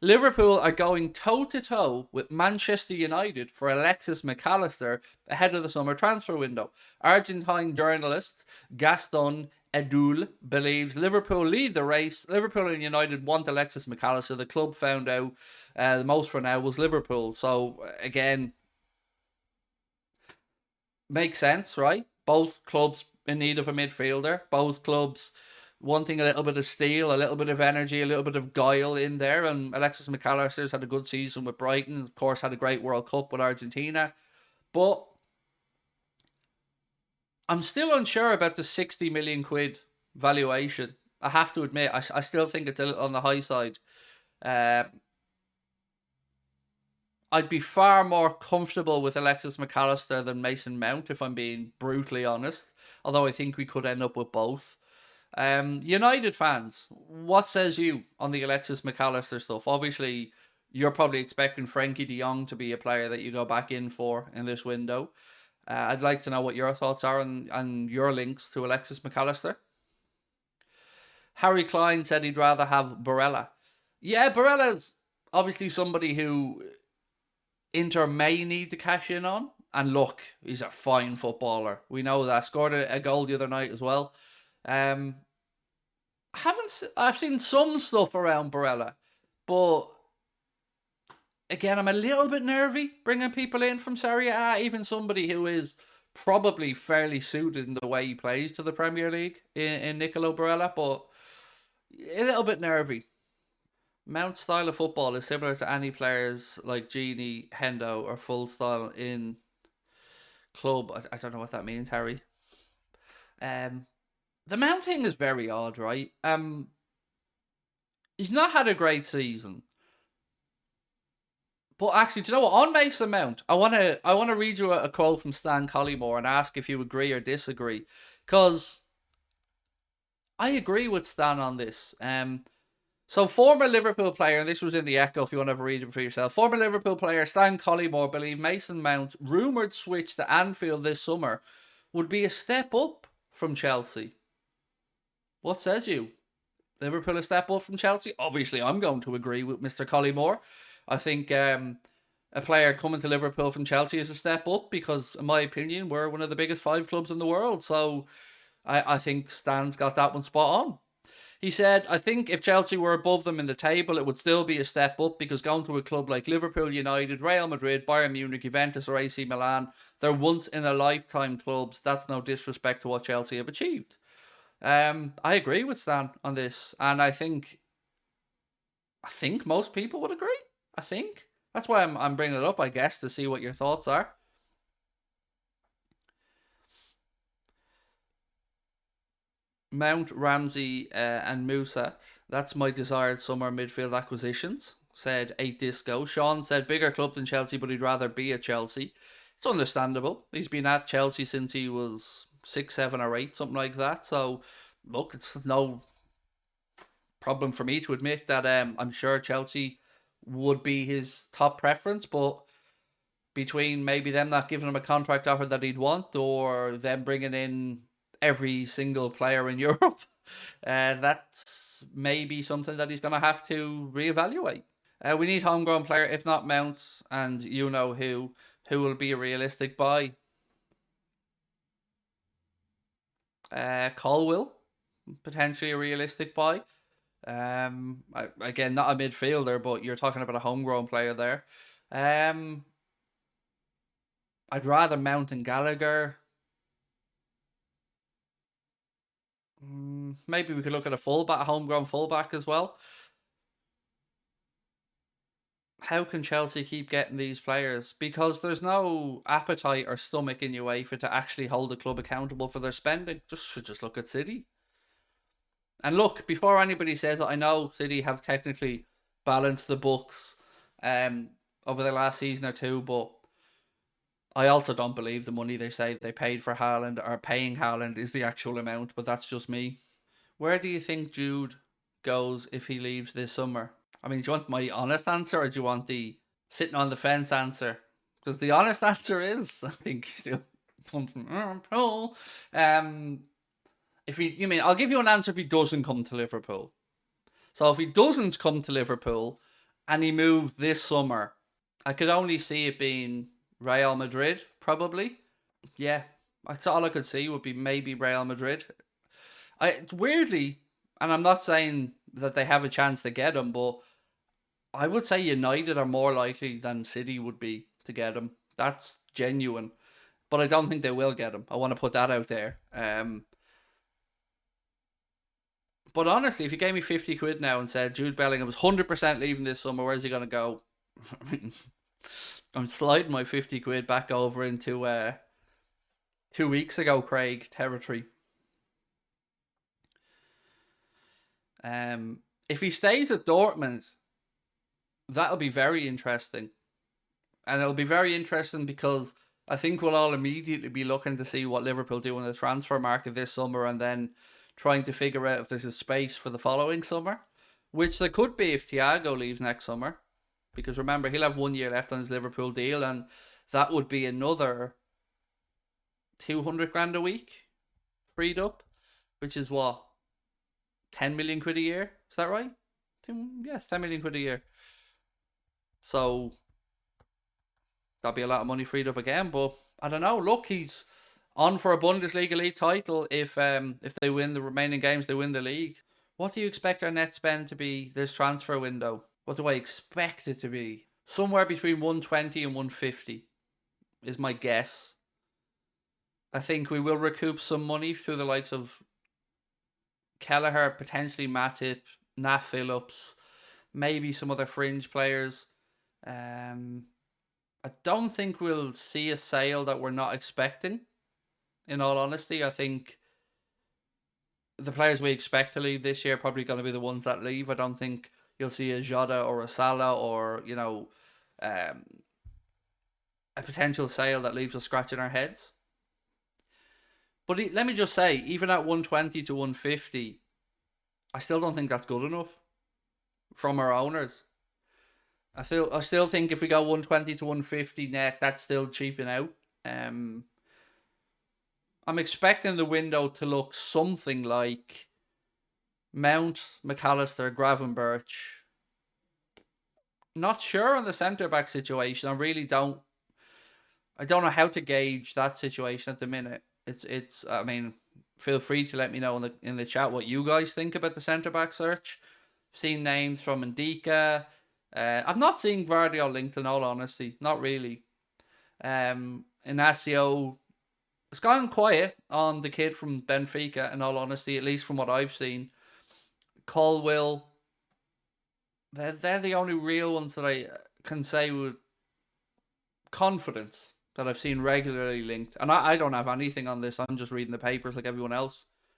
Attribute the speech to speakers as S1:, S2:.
S1: Liverpool are going toe-to-toe with Manchester United for Alexis McAllister ahead of the summer transfer window. Argentine journalist Gaston Edul believes Liverpool lead the race. Liverpool and United want Alexis McAllister. The club found out the most for now was Liverpool. So, again, makes sense, right? Both clubs in need of a midfielder. Both clubs wanting a little bit of steel, a little bit of energy, a little bit of guile in there. And Alexis McAllister's had a good season with Brighton. Of course, had a great World Cup with Argentina. But I'm still unsure about the 60 million quid valuation. I have to admit, I still think it's a little on the high side. I'd be far more comfortable with Alexis McAllister than Mason Mount, if I'm being brutally honest. Although I think we could end up with both. United fans, what says you on the Alexis McAllister stuff? Obviously, you're probably expecting Frankie de Jong to be a player that you go back in for in this window. I'd like to know what your thoughts are on your links to Alexis McAllister. Harry Klein said he'd rather have Barella. Yeah, Barella's obviously somebody who Inter may need to cash in on. And look, he's a fine footballer. We know that. Scored a goal the other night as well. I've seen some stuff around Barella, but again, I'm a little bit nervy bringing people in from Serie A, even somebody who is probably fairly suited in the way he plays to the Premier League in Nicolo Barella, but a little bit nervy. Mount's style of football is similar to any players like Gini, Hendo, or Full Style in club. I don't know what that means, Harry. The Mount thing is very odd, right? He's not had a great season. But actually, do you know what? On Mason Mount, I wanna read you a quote from Stan Collymore and ask if you agree or disagree. Because I agree with Stan on this. So former Liverpool player, and this was in the Echo if you want to have a read it for yourself. Former Liverpool player Stan Collymore believed Mason Mount's rumoured switch to Anfield this summer would be a step up from Chelsea. What says you? Liverpool a step up from Chelsea? Obviously, I'm going to agree with Mr. Collymore. I think a player coming to Liverpool from Chelsea is a step up because, in my opinion, we're one of the biggest 5 clubs in the world. So I think Stan's got that one spot on. He said, I think if Chelsea were above them in the table, it would still be a step up because going to a club like Liverpool, United, Real Madrid, Bayern Munich, Juventus or AC Milan, they're once-in-a-lifetime clubs. That's no disrespect to what Chelsea have achieved. I agree with Stan on this, and I think most people would agree. I think that's why I'm bringing it up, I guess, to see what your thoughts are. Mount, Ramsey, and Musa. That's my desired summer midfield acquisitions, said 8 Disco. Sean said bigger club than Chelsea, but he'd rather be at Chelsea. It's understandable. He's been at Chelsea since he was 6, 7, or 8, something like that. So, look, it's no problem for me to admit that I'm sure Chelsea would be his top preference, but between maybe them not giving him a contract offer that he'd want or them bringing in every single player in Europe, that's maybe something that he's going to have to reevaluate. We need homegrown player, if not Mount, and you know who will be a realistic buy. Colwill, potentially a realistic buy. Again, not a midfielder, but you're talking about a homegrown player there. I'd rather Mount and Gallagher. Maybe we could look at a fullback, a homegrown fullback as well. How can Chelsea keep getting these players? Because there's no appetite or stomach in UEFA to actually hold the club accountable for their spending. Just look at City. And look, before anybody says it, I know City have technically balanced the books over the last season or two, but I also don't believe the money they say they paid for Haaland or paying Haaland is the actual amount, but that's just me. Where do you think Jude goes if he leaves this summer? I mean, do you want my honest answer or do you want the sitting on the fence answer? Because the honest answer is, I think he's still I'll give you an answer if he doesn't come to Liverpool. So if he doesn't come to Liverpool, and he moved this summer, I could only see it being Real Madrid, probably. Yeah, that's all I could see would be maybe Real Madrid. I weirdly, and I'm not saying that they have a chance to get him, but I would say United are more likely than City would be to get him. That's genuine, but I don't think they will get him. I want to put that out there. But honestly, if you gave me 50 quid now and said Jude Bellingham was 100% leaving this summer, where's he going to go? I'm sliding my 50 quid back over into 2 weeks ago, Craig territory. If he stays at Dortmund, that'll be very interesting. And it'll be very interesting because I think we'll all immediately be looking to see what Liverpool do in the transfer market this summer and then trying to figure out if there's a space for the following summer, which there could be if Thiago leaves next summer. Because remember, he'll have 1 year left on his Liverpool deal, and that would be another 200 grand a week freed up, which is what, 10 million quid a year? Is that right? Yes, 10 million quid a year. So that'll be a lot of money freed up again. But I don't know. Look, he's on for a Bundesliga league title if they win the remaining games, they win the league. What do you expect our net spend to be this transfer window? What do I expect it to be? Somewhere between 120 and 150 is my guess. I think we will recoup some money through the likes of Kelleher, potentially Matip, Nat Phillips, maybe some other fringe players. I don't think we'll see a sale that we're not expecting. In all honesty, I think the players we expect to leave this year are probably going to be the ones that leave. I don't think you'll see a Jota or a Salah or, a potential sale that leaves us scratching our heads. But let me just say, even at 120 to 150, I still don't think that's good enough from our owners. I still think if we go 120 to 150 net, that's still cheaping out. I'm expecting the window to look something like Mount, McAllister, Gravenberch. Not sure on the centre back situation. I don't know how to gauge that situation at the minute. It's. I mean, feel free to let me know in the chat what you guys think about the centre back search. I've seen names from Ndika. I've not seen Gvardiol linked, in all honesty. Not really. Inacio, it's gone quiet on the kid from Benfica, in all honesty, at least from what I've seen. Colwill, they're the only real ones that I can say with confidence that I've seen regularly linked. And I don't have anything on this. I'm just reading the papers like everyone else.